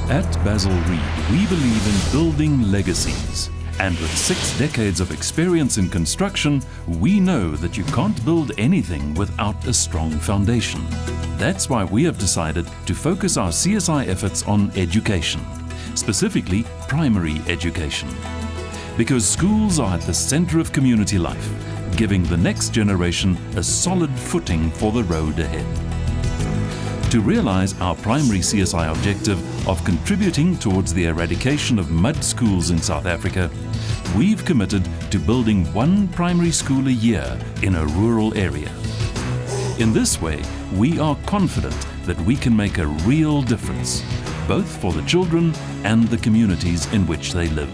At Basil Read, we believe in building legacies. And with 6 decades of experience in construction, we know that you can't build anything without a strong foundation. That's why we have decided to focus our CSI efforts on education, specifically primary education. Because schools are at the center of community life, giving the next generation a solid footing for the road ahead. To realize our primary CSI objective of contributing towards the eradication of mud schools in South Africa, we've committed to building 1 primary school a year in a rural area. In this way, we are confident that we can make a real difference, both for the children and the communities in which they live.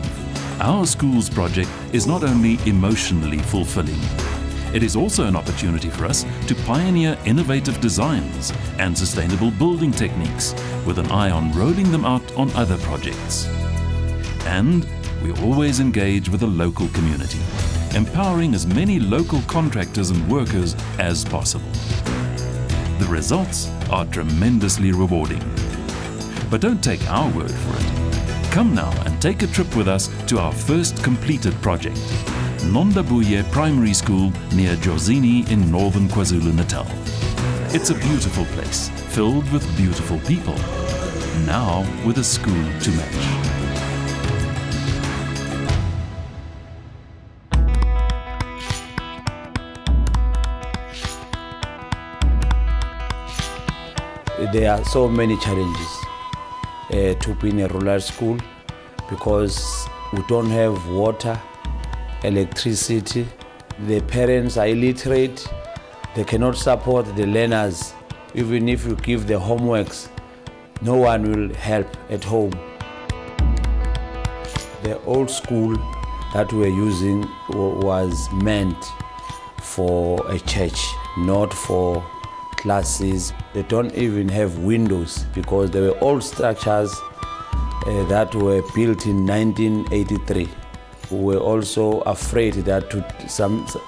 Our schools project is not only emotionally fulfilling, it is also an opportunity for us to pioneer innovative designs and sustainable building techniques with an eye on rolling them out on other projects. And we always engage with the local community, empowering as many local contractors and workers as possible. The results are tremendously rewarding. But don't take our word for it. Come now and take a trip with us to our first completed project, Nondabuya Primary School near Jozini in northern KwaZulu-Natal. It's a beautiful place, filled with beautiful people, now with a school to match. There are so many challenges to be in a rural school because we don't have water, electricity. The parents are illiterate. They cannot support the learners. Even if you give the homeworks, no one will help at home. The old school that we're using was meant for a church, not for classes. They don't even have windows because they were old structures that were built in 1983. We were also afraid that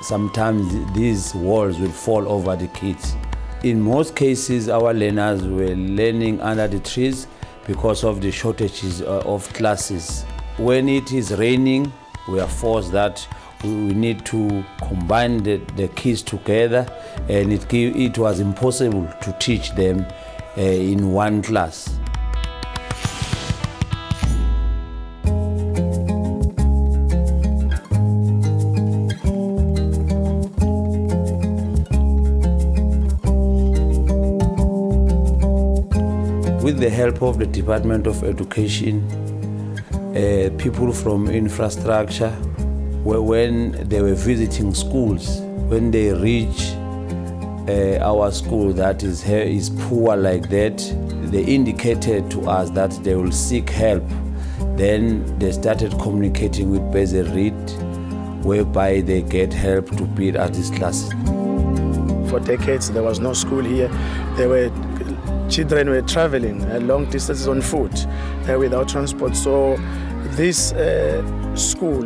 sometimes these walls will fall over the kids. In most cases, our learners were learning under the trees because of the shortages of classes. When it is raining, we are forced that we need to combine the kids together, and it was impossible to teach them in one class. With the help of the Department of Education, people from infrastructure, when they were visiting schools, when they reach our school that is poor like that, they indicated to us that they will seek help. Then they started communicating with Basil Read, whereby they get help to build at these classes. For decades, there was no school here. Children were traveling long distances on foot without transport. So this school,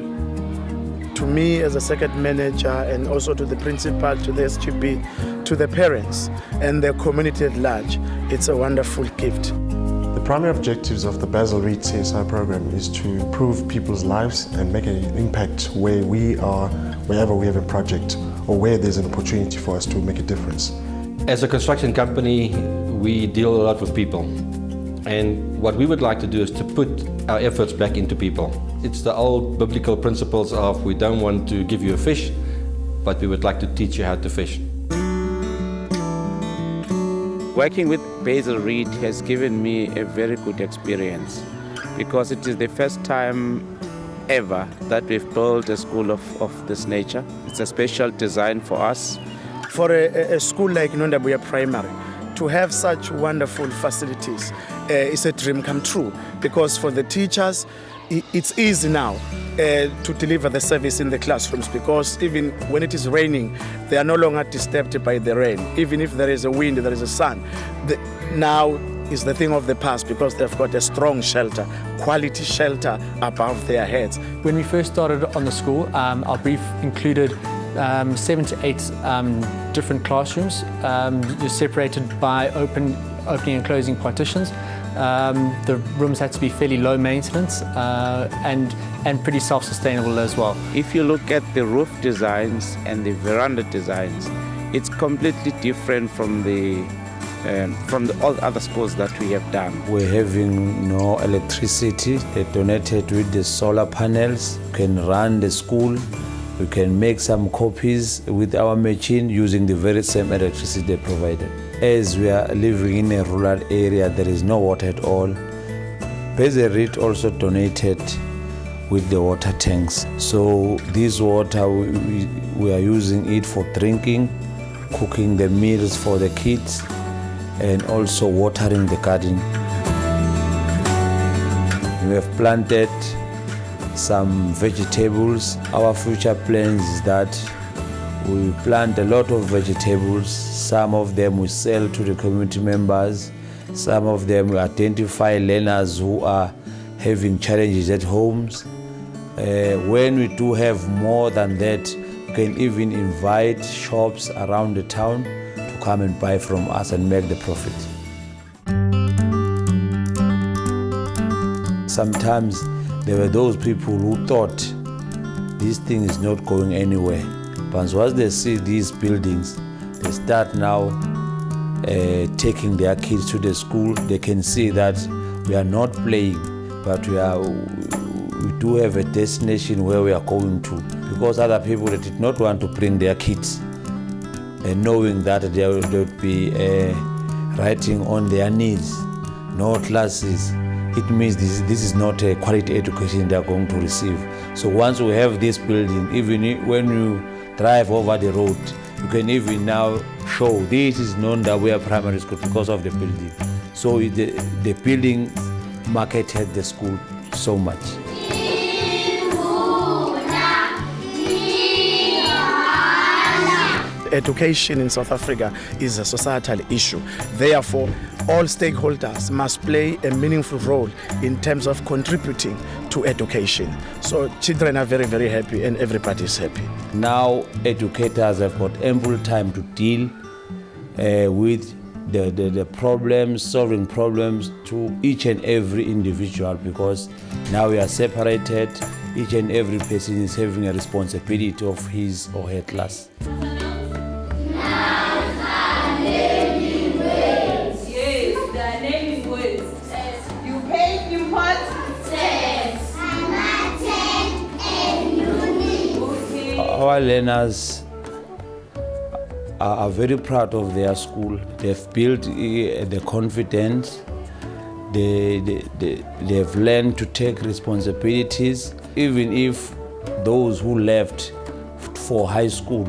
to me as a circuit manager and also to the principal, to the SGB, to the parents and the community at large, it's a wonderful gift. The primary objectives of the Basil Read CSI program is to improve people's lives and make an impact where we are, wherever we have a project or where there's an opportunity for us to make a difference. As a construction company, we deal a lot with people. And what we would like to do is to put our efforts back into people. It's the old biblical principles of we don't want to give you a fish, but we would like to teach you how to fish. Working with Basil Read has given me a very good experience because it is the first time ever that we've built a school of this nature. It's a special design for us. For a school like Nondabuya Primary, to have such wonderful facilities is a dream come true, because for the teachers, it's easy now to deliver the service in the classrooms, because even when it is raining, they are no longer disturbed by the rain. Even if there is a wind, there is a sun. Now is the thing of the past, because they've got a strong shelter, quality shelter above their heads. When we first started on the school, our brief included 7 to 8 different classrooms. You're separated by opening and closing partitions. The rooms had to be fairly low maintenance and pretty self-sustainable as well. If you look at the roof designs and the veranda designs, it's completely different from all other schools that we have done. We're having no electricity. They donated with the solar panels. We can run the school. We can make some copies with our machine using the very same electricity they provided. As we are living in a rural area, there is no water at all. Basil Read also donated with the water tanks. So this water, we are using it for drinking, cooking the meals for the kids, and also watering the garden. We have planted some vegetables. Our future plans is that we plant a lot of vegetables. Some of them we sell to the community members. Some of them we identify learners who are having challenges at homes. When we do have more than that, we can even invite shops around the town to come and buy from us and make the profit. Sometimes there were those people who thought this thing is not going anywhere. But once they see these buildings, they start now taking their kids to the school. They can see that we are not playing, but we do have a destination where we are going to. Because other people that did not want to bring their kids, and knowing that they would be writing on their needs, no classes, it means this is not a quality education they are going to receive. So once we have this building, even when you drive over the road, you can even now show this is Nondabuya Primary School because of the building. So the building marketed the school so much. Education in South Africa is a societal issue. Therefore, all stakeholders must play a meaningful role in terms of contributing to education. So children are very, very happy and everybody is happy. Now educators have got ample time to deal with the problems, solving problems to each and every individual, because now we are separated. Each and every person is having a responsibility of his or her class. Our learners are very proud of their school. They've built the confidence. They've learned to take responsibilities. Even if those who left for high school,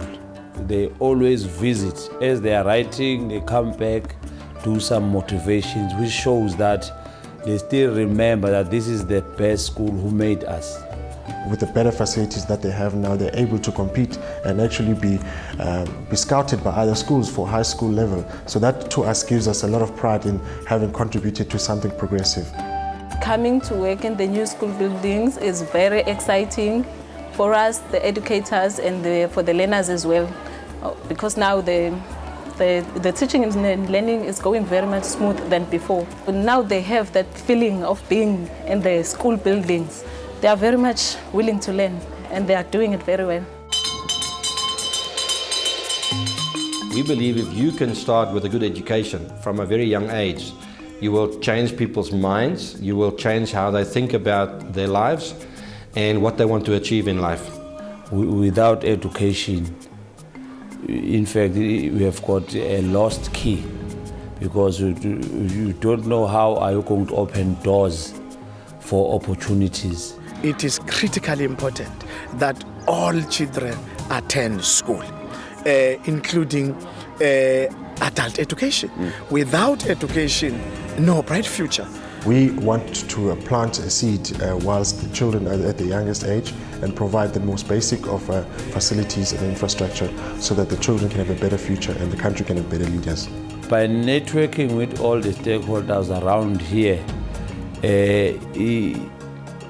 they always visit. As they are writing, they come back, do some motivations, which shows that they still remember that this is the best school who made us. With the better facilities that they have now, they're able to compete and actually be scouted by other schools for high school level. So that to us gives us a lot of pride in having contributed to something progressive. Coming to work in the new school buildings is very exciting for us, the educators, and for the learners as well, because now the teaching and learning is going very much smooth than before. Now they have that feeling of being in the school buildings. They are very much willing to learn, and they are doing it very well. We believe if you can start with a good education from a very young age, you will change people's minds, you will change how they think about their lives and what they want to achieve in life. Without education, in fact, we have got a lost key, because you don't know how are you going to open doors for opportunities. It is critically important that all children attend school, including adult education. Without education, no bright future. We want to plant a seed whilst the children are at the youngest age and provide the most basic of facilities and infrastructure so that the children can have a better future and the country can have better leaders. By networking with all the stakeholders around here,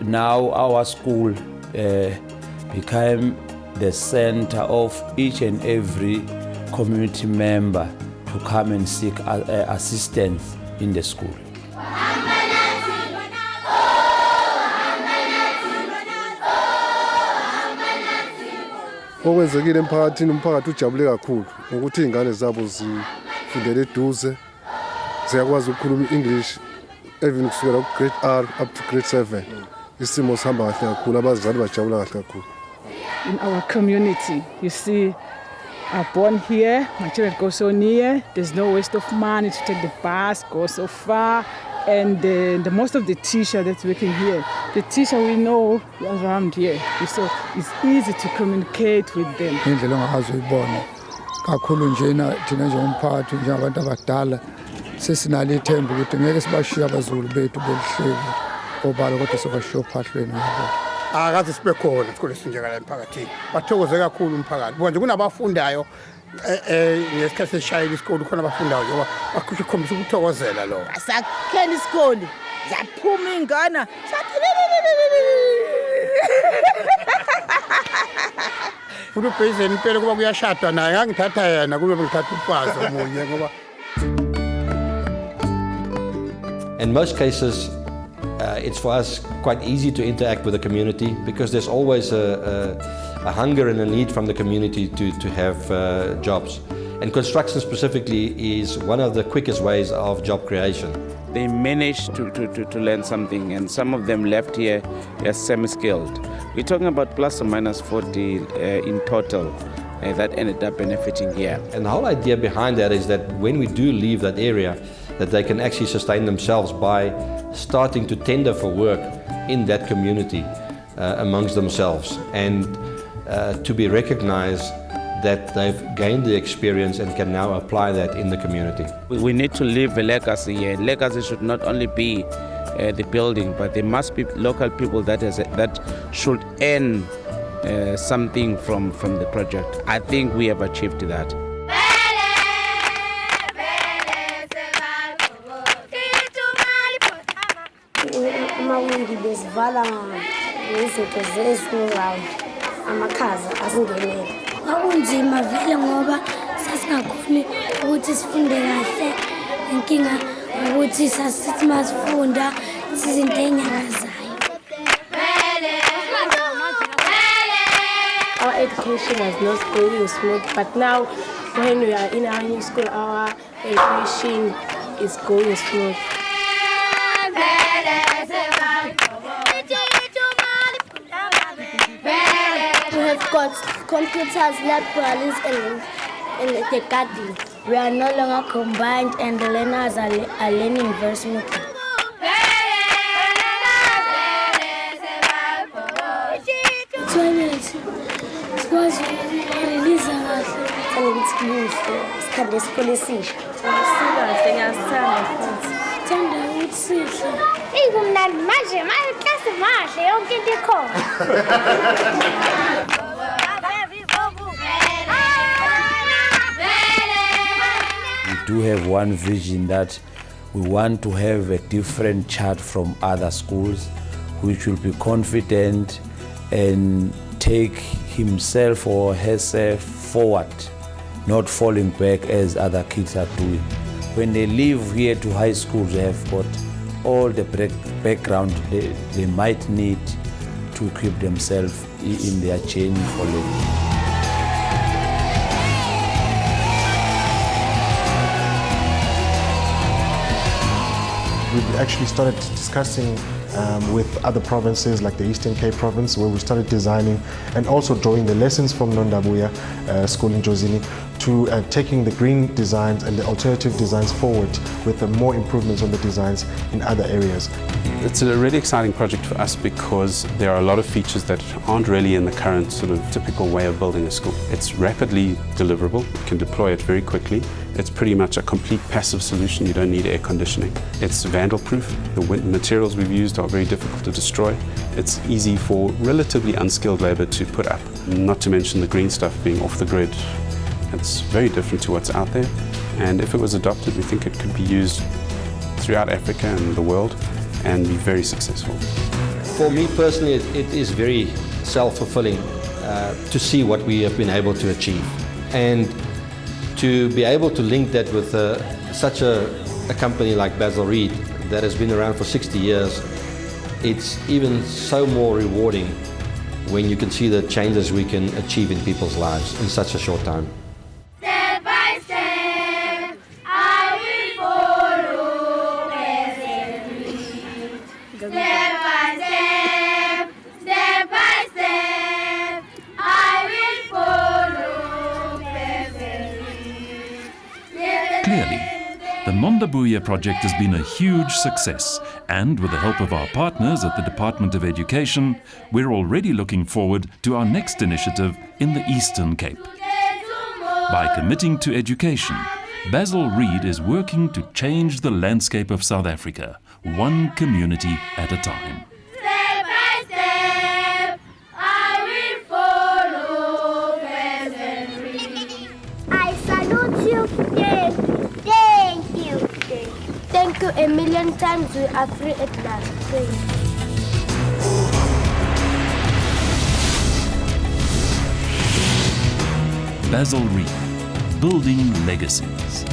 now our school became the center of each and every community member to come and seek assistance in the school. Okwenzekile emphakathini, umphakathi ujabule kakhulu ngokuthi izingane zabo zifundele eduze, ziyakwazi ukukhuluma English even kusukela ku-grade R up to grade 7. Isimo sihamba kahle kakhulu, abazali bajabula kahle kakhulu. In our community, you see, are born here, my children go so near, there's no waste of money to take the bus, go so far, and the most of the teacher that's working here, the teacher we know around here, so it's easy to communicate with them. Indlela ongazoyibona kakhulu njena thina njengomphakathi njengabantu abadala sesinalo ithemba ukuthi ngeke sibashiya abazulu bethu belihleli obala kodwa sobashiya ophahlweni yabo. Akaze sibe khona isikole sinjengala emphakathini. Bathokoze kakhulu umphakathi. Bonke kunabafundayo ngesikhathi seshayela isikole khona abafundayo ngoba bakhusha ikhombisa ukuthokozela lo. Sakhela isikole, zaphuma ingane, Futhi ubhezeni impela kuba kuyashadwa naye ngangithatha yena kube ngithatha umfazi omunye ngoba. In most cases, it's for us quite easy to interact with the community because there's always a hunger and a need from the community to have jobs. And construction specifically is one of the quickest ways of job creation. They managed to learn something, and some of them left here as semi-skilled. We're talking about plus or minus 40 in total that ended up benefiting here. And the whole idea behind that is that when we do leave that area, that they can actually sustain themselves by starting to tender for work in that community amongst themselves, and to be recognized that they've gained the experience and can now apply that in the community. We need to leave a legacy here. Legacy should not only be the building, but there must be local people that should earn something from the project. I think we have achieved that. Amawindi besivala ngezinto zezingqawo amakhaza asingenele. Kwakunzima vele ngoba sasingakhoni ukuthi sifunde kahle. Inkinga ukuthi sasithi masifunda sizinto enyakazayo. Our education was not going smooth, but now when we are in our new school, our education is going smooth. We have got computers, libraries, and the garden. We are no longer combined, and the learners are learning very smoothly. Because release and it's clean for Sunday school is sick. Hey, kumnandi manje mayiklasi mahle yonke into ikhona. We do have one vision that we want to have a different child from other schools, which will be confident and take himself or herself forward, not falling back as other kids are doing. When they leave here to high school, they have got all the background they might need to equip themselves in their journey for learning. We've actually started discussing with other provinces like the Eastern Cape province, where we started designing and also drawing the lessons from Nondabuya School in Jozini to taking the green designs and the alternative designs forward with more improvements on the designs in other areas. It's a really exciting project for us because there are a lot of features that aren't really in the current sort of typical way of building a school. It's rapidly deliverable, you can deploy it very quickly. It's pretty much a complete passive solution, you don't need air conditioning. It's vandal proof, the materials we've used are very difficult to destroy. It's easy for relatively unskilled labour to put up, not to mention the green stuff being off the grid. It's very different to what's out there, and if it was adopted, we think it could be used throughout Africa and the world and be very successful. For me personally, it is very self-fulfilling to see what we have been able to achieve, and to be able to link that with such a company like Basil Read that has been around for 60 years. It's even so more rewarding when you can see the changes we can achieve in people's lives in such a short time. Step by step, I will follow pleasantly. Step by step, step by step, I will follow pleasantly. Clearly, the Nondabuya project has been a huge success, and with the help of our partners at the Department of Education, we're already looking forward to our next initiative in the Eastern Cape. By committing to education, Basil Read is working to change the landscape of South Africa, one community at a time. Step by step, I will follow pleasantly. I salute you. Thank you. Thank you a million times. We are free at last. Thank you. Basil Read, building legacies.